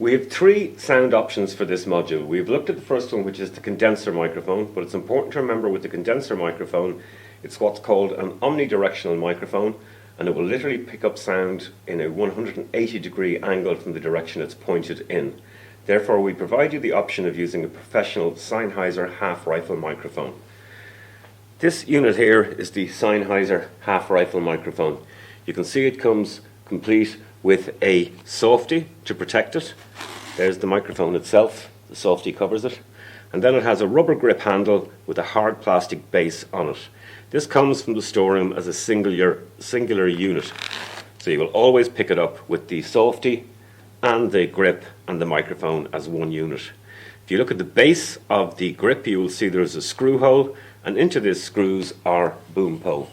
We have three sound options for this module. We've looked at the first one, which is the condenser microphone, but it's important to remember with the condenser microphone, it's what's called an omnidirectional microphone, and it will literally pick up sound in a 180-degree angle from the direction it's pointed in. Therefore, we provide you the option of using a professional Sennheiser half-rifle microphone. This unit here is the Sennheiser half-rifle microphone. You can see it comes complete with a softy to protect it. There's the microphone itself, the softy covers it. And then it has a rubber grip handle with a hard plastic base on it. This comes from the storeroom as a singular unit. So you will always pick it up with the softy and the grip and the microphone as one unit. If you look at the base of the grip, you will see there's a screw hole, and into this screws our boom pole.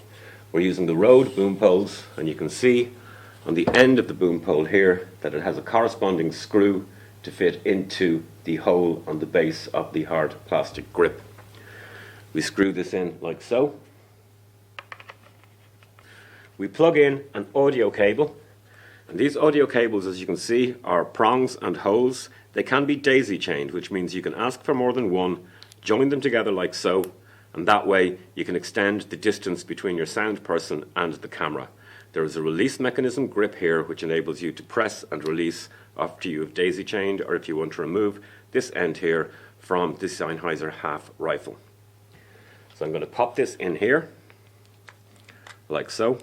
We're using the Rode boom poles, and you can see on the end of the boom pole here that it has a corresponding screw to fit into the hole on the base of the hard plastic grip. We screw this in like so. We plug in an audio cable, and these audio cables, as you can see, are prongs and holes. They can be daisy chained, which means you can ask for more than one, join them together like so, and that way you can extend the distance between your sound person and the camera. There is a release mechanism grip here which enables you to press and release after you have daisy chained, or if you want to remove this end here from the Sennheiser half rifle. So I'm going to pop this in here like so,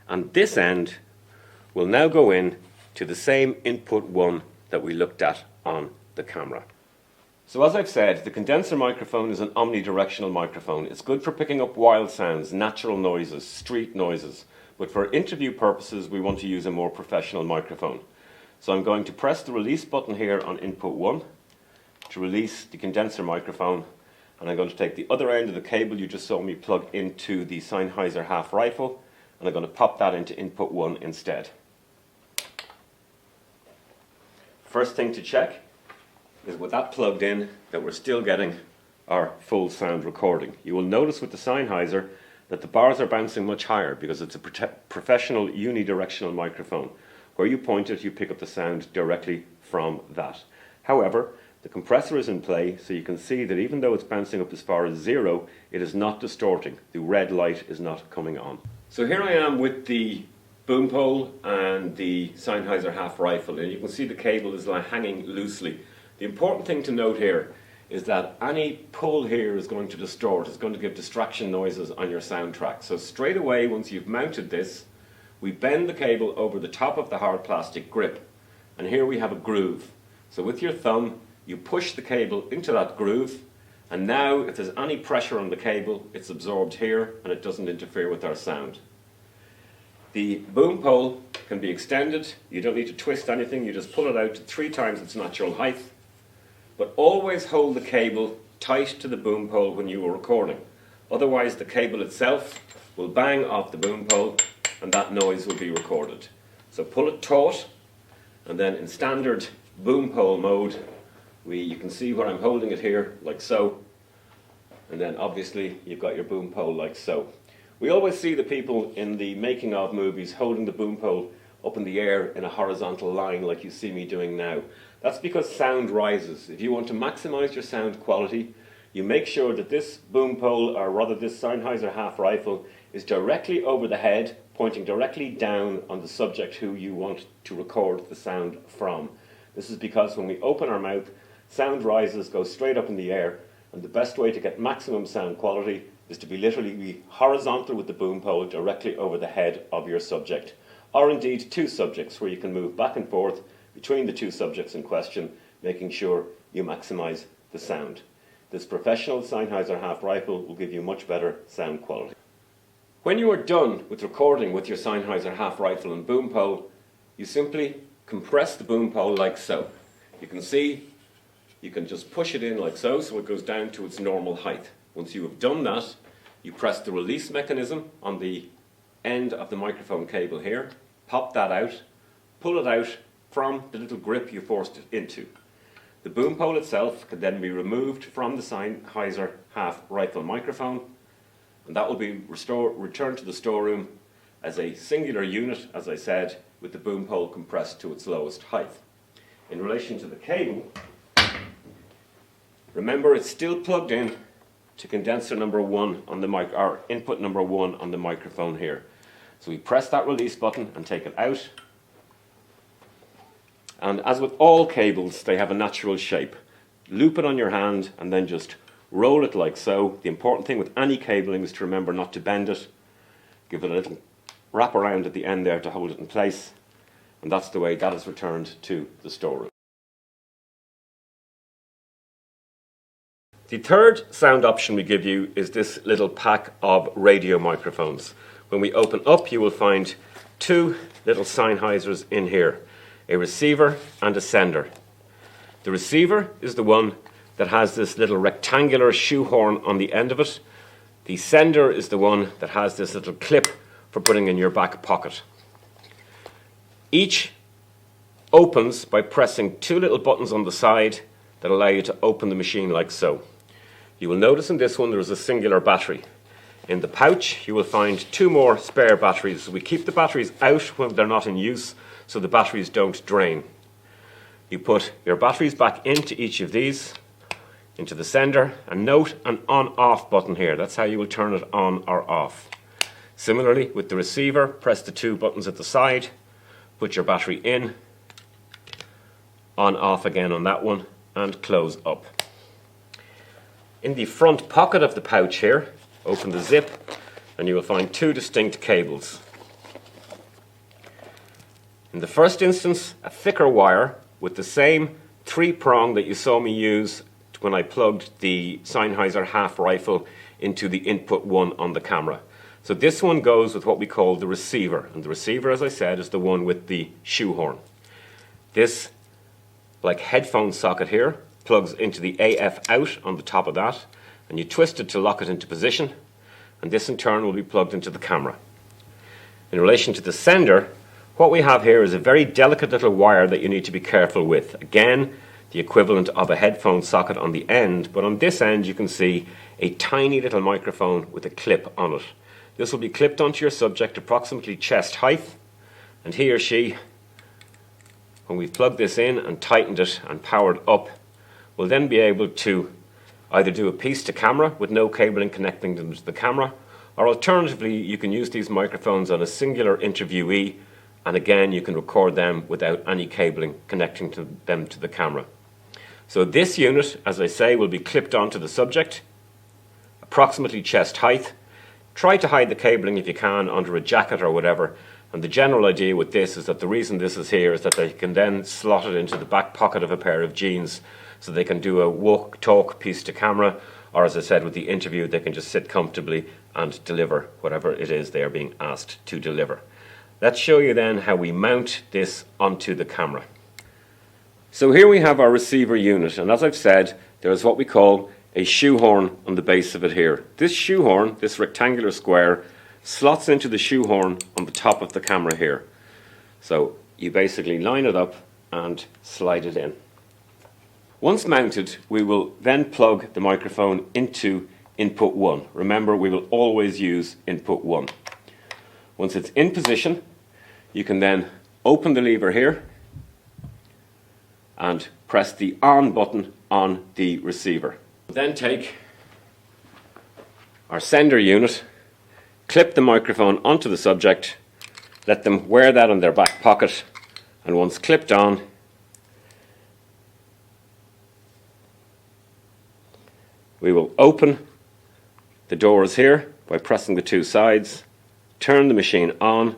and this end will now go in to the same input 1 that we looked at on the camera. So as I've said, the condenser microphone is an omnidirectional microphone. It's good for picking up wild sounds, natural noises, street noises. But for interview purposes, we want to use a more professional microphone. So I'm going to press the release button here on input 1 to release the condenser microphone. And I'm going to take the other end of the cable you just saw me plug into the Sennheiser half rifle, and I'm going to pop that into input 1 instead. First thing to check is with that plugged in that we're still getting our full sound recording. You will notice with the Sennheiser that the bars are bouncing much higher because it's a professional unidirectional microphone. Where you point it, you pick up the sound directly from that. However, the compressor is in play, so you can see that even though it's bouncing up as far as 0, it is not distorting. The red light is not coming on. So here I am with the boom pole and the Sennheiser half rifle, and you can see the cable is hanging loosely. The important thing to note here is that any pull here is going to distort, it's going to give distraction noises on your soundtrack. So straight away, once you've mounted this, we bend the cable over the top of the hard plastic grip, and here we have a groove. So with your thumb, you push the cable into that groove, and now if there's any pressure on the cable, it's absorbed here and it doesn't interfere with our sound. The boom pole can be extended. You don't need to twist anything, you just pull it out to 3 times its natural height. But always hold the cable tight to the boom pole when you are recording. Otherwise the cable itself will bang off the boom pole and that noise will be recorded. So pull it taut, and then in standard boom pole mode, you can see where I'm holding it here like so, and then obviously you've got your boom pole like so. We always see the people in the making of movies holding the boom pole up in the air in a horizontal line like you see me doing now. That's because sound rises. If you want to maximize your sound quality, you make sure that this boom pole, or rather this Sennheiser half rifle, is directly over the head, pointing directly down on the subject who you want to record the sound from. This is because when we open our mouth, sound rises, goes straight up in the air, and the best way to get maximum sound quality is to be literally horizontal with the boom pole directly over the head of your subject, or indeed 2 subjects where you can move back and forth between the 2 subjects in question, making sure you maximize the sound. This professional Sennheiser half rifle will give you much better sound quality. When you are done with recording with your Sennheiser half rifle and boom pole, you simply compress the boom pole like so. You can see you can just push it in like so, so it goes down to its normal height. Once you have done that, you press the release mechanism on the end of the microphone cable here, pop that out, pull it out from the little grip you forced it into. The boom pole itself can then be removed from the Sennheiser half rifle microphone, and that will be returned to the storeroom as a singular unit, as I said, with the boom pole compressed to its lowest height. In relation to the cable, remember it's still plugged in to condenser number 1 on the mic, or input number 1 on the microphone here. So we press that release button and take it out. And as with all cables, they have a natural shape. Loop it on your hand and then just roll it like so. The important thing with any cabling is to remember not to bend it. Give it a little wrap around at the end there to hold it in place. And that's the way that is returned to the storeroom. The third sound option we give you is this little pack of radio microphones. When we open up, you will find 2 little Sennheisers in here, a receiver and a sender. The receiver is the one that has this little rectangular shoehorn on the end of it. The sender is the one that has this little clip for putting in your back pocket. Each opens by pressing 2 little buttons on the side that allow you to open the machine like so. You will notice in this one there is a singular battery. In the pouch you will find 2 more spare batteries. We keep the batteries out when they're not in use so the batteries don't drain. You put your batteries back into each of these, into the sender, and note an on-off button here. That's how you will turn it on or off. Similarly with the receiver, press the 2 buttons at the side, put your battery in, on-off again on that one, and close up. In the front pocket of the pouch here, open the zip and you will find 2 distinct cables. In the first instance, a thicker wire with the same 3-prong that you saw me use when I plugged the Sennheiser half rifle into the input 1 on the camera. So this one goes with what we call the receiver, and the receiver, as I said, is the one with the shoehorn. This, like headphone socket here, plugs into the AF out on the top of that, and you twist it to lock it into position, and this in turn will be plugged into the camera. In relation to the sender, what we have here is a very delicate little wire that you need to be careful with. Again, the equivalent of a headphone socket on the end, but on this end you can see a tiny little microphone with a clip on it. This will be clipped onto your subject approximately chest height, and he or she, when we've plugged this in and tightened it and powered up, will then be able to either do a piece to camera with no cabling connecting them to the camera, or alternatively you can use these microphones on a singular interviewee, and again you can record them without any cabling connecting them to the camera. So this unit, as I say, will be clipped onto the subject, approximately chest height. Try to hide the cabling if you can under a jacket or whatever, and the general idea with this is that the reason this is here is that they can then slot it into the back pocket of a pair of jeans so they can do a walk-talk piece to camera, or as I said with the interview, they can just sit comfortably and deliver whatever it is they are being asked to deliver. Let's show you then how we mount this onto the camera. So here we have our receiver unit, and as I've said, there is what we call a shoehorn on the base of it here. This shoehorn, this rectangular square, slots into the shoehorn on the top of the camera here. So you basically line it up and slide it in. Once mounted, we will then plug the microphone into input 1. Remember, we will always use input 1. Once it's in position, you can then open the lever here and press the on button on the receiver. Then take our sender unit, clip the microphone onto the subject, let them wear that in their back pocket, and once clipped on, we will open the doors here by pressing the 2 sides, turn the machine on,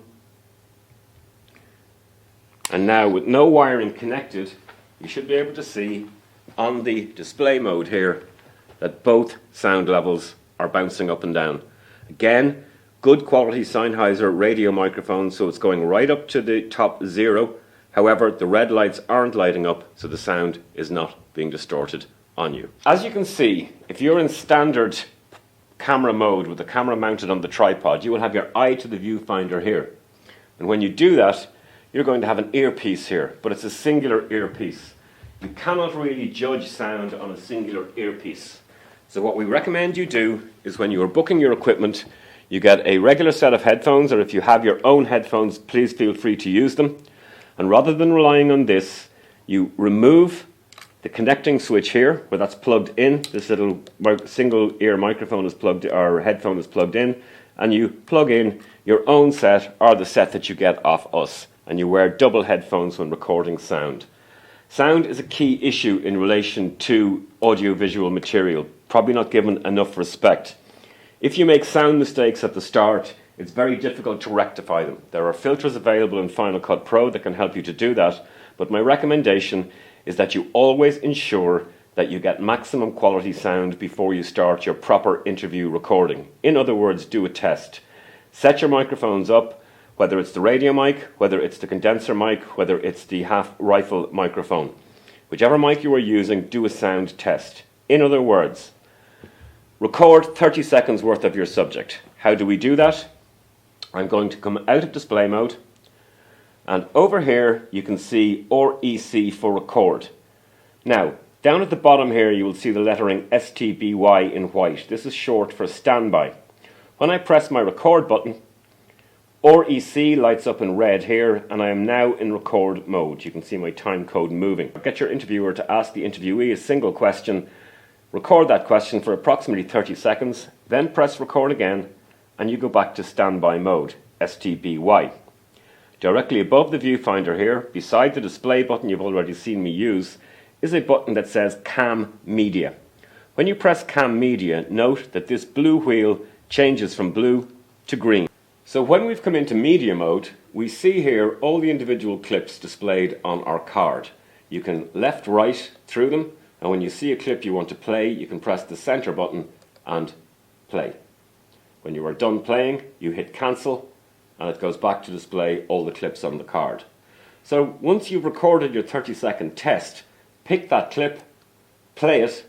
and now with no wiring connected, you should be able to see on the display mode here that both sound levels are bouncing up and down. Again, good quality Sennheiser radio microphone, so it's going right up to the top 0. However, the red lights aren't lighting up, so the sound is not being distorted on you. As you can see, if you're in standard camera mode with the camera mounted on the tripod, you will have your eye to the viewfinder here. And when you do that, you're going to have an earpiece here, but it's a singular earpiece. You cannot really judge sound on a singular earpiece. So what we recommend you do is when you are booking your equipment, You get a regular set of headphones, or if you have your own headphones, please feel free to use them. And rather than relying on this, you remove the connecting switch here, where that's plugged in. This little single ear microphone is plugged, or headphone is plugged in, and you plug in your own set, or the set that you get off us, and you wear double headphones when recording sound. Sound is a key issue in relation to audiovisual material, probably not given enough respect. If you make sound mistakes at the start, it's very difficult to rectify them. There are filters available in Final Cut Pro that can help you to do that, but my recommendation is that you always ensure that you get maximum quality sound before you start your proper interview recording. In other words, do a test. Set your microphones up, whether it's the radio mic, whether it's the condenser mic, whether it's the half rifle microphone. Whichever mic you are using, do a sound test. In other words, record 30 seconds worth of your subject. How do we do that? I'm going to come out of display mode, and over here you can see REC for record. Now, down at the bottom here you will see the lettering STBY in white. This is short for standby. When I press my record button, REC lights up in red here, and I am now in record mode. You can see my time code moving. Get your interviewer to ask the interviewee a single question. Record that question for approximately 30 seconds, then press record again, and you go back to standby mode, STBY. Directly above the viewfinder here, beside the display button you've already seen me use, is a button that says Cam Media. When you press Cam Media, note that this blue wheel changes from blue to green. So when we've come into media mode, we see here all the individual clips displayed on our card. You can left, right through them, and when you see a clip you want to play, you can press the center button and play. When you are done playing, you hit cancel, and it goes back to display all the clips on the card. So once you've recorded your 30-second test, pick that clip, play it,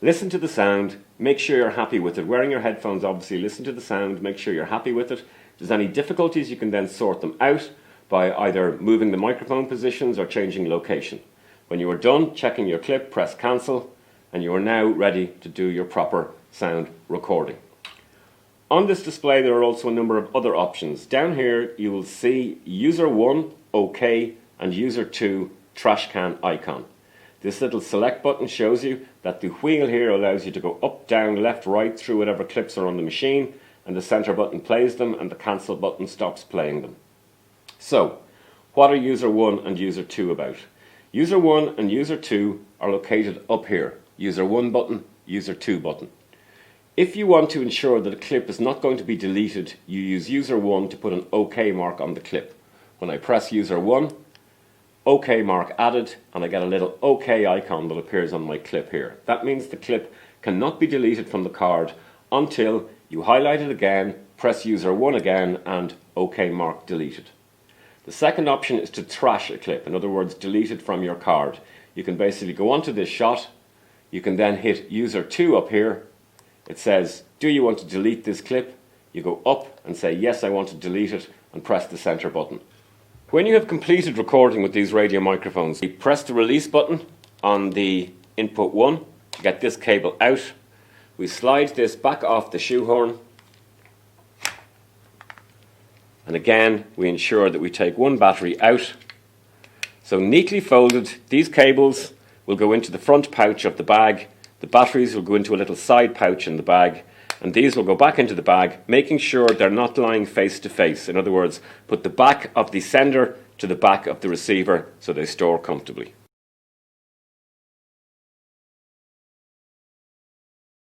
listen to the sound, make sure you're happy with it. Wearing your headphones, obviously, listen to the sound, make sure you're happy with it. If there's any difficulties, you can then sort them out by either moving the microphone positions or changing location. When you are done checking your clip, press cancel, and you are now ready to do your proper sound recording. On this display there are also a number of other options. Down here you will see user 1, OK, and user 2, trash can icon. This little select button shows you that the wheel here allows you to go up, down, left, right through whatever clips are on the machine, and the center button plays them and the cancel button stops playing them. So, what are user 1 and user 2 about? User 1 and user 2 are located up here. User 1 button, user 2 button. If you want to ensure that a clip is not going to be deleted, you use user 1 to put an OK mark on the clip. When I press user 1, OK mark added, and I get a little OK icon that appears on my clip here. That means the clip cannot be deleted from the card until you highlight it again, press user 1 again, and OK mark deleted. The second option is to trash a clip, in other words, delete it from your card. You can basically go onto this shot, you can then hit user 2 up here. It says, do you want to delete this clip? You go up and say, yes, I want to delete it, and press the center button. When you have completed recording with these radio microphones, you press the release button on the input 1 to get this cable out. We slide this back off the shoehorn, and again we ensure that we take one battery out. So neatly folded, these cables will go into the front pouch of the bag, the batteries will go into a little side pouch in the bag, and these will go back into the bag, making sure they're not lying face to face. In other words, put the back of the sender to the back of the receiver so they store comfortably.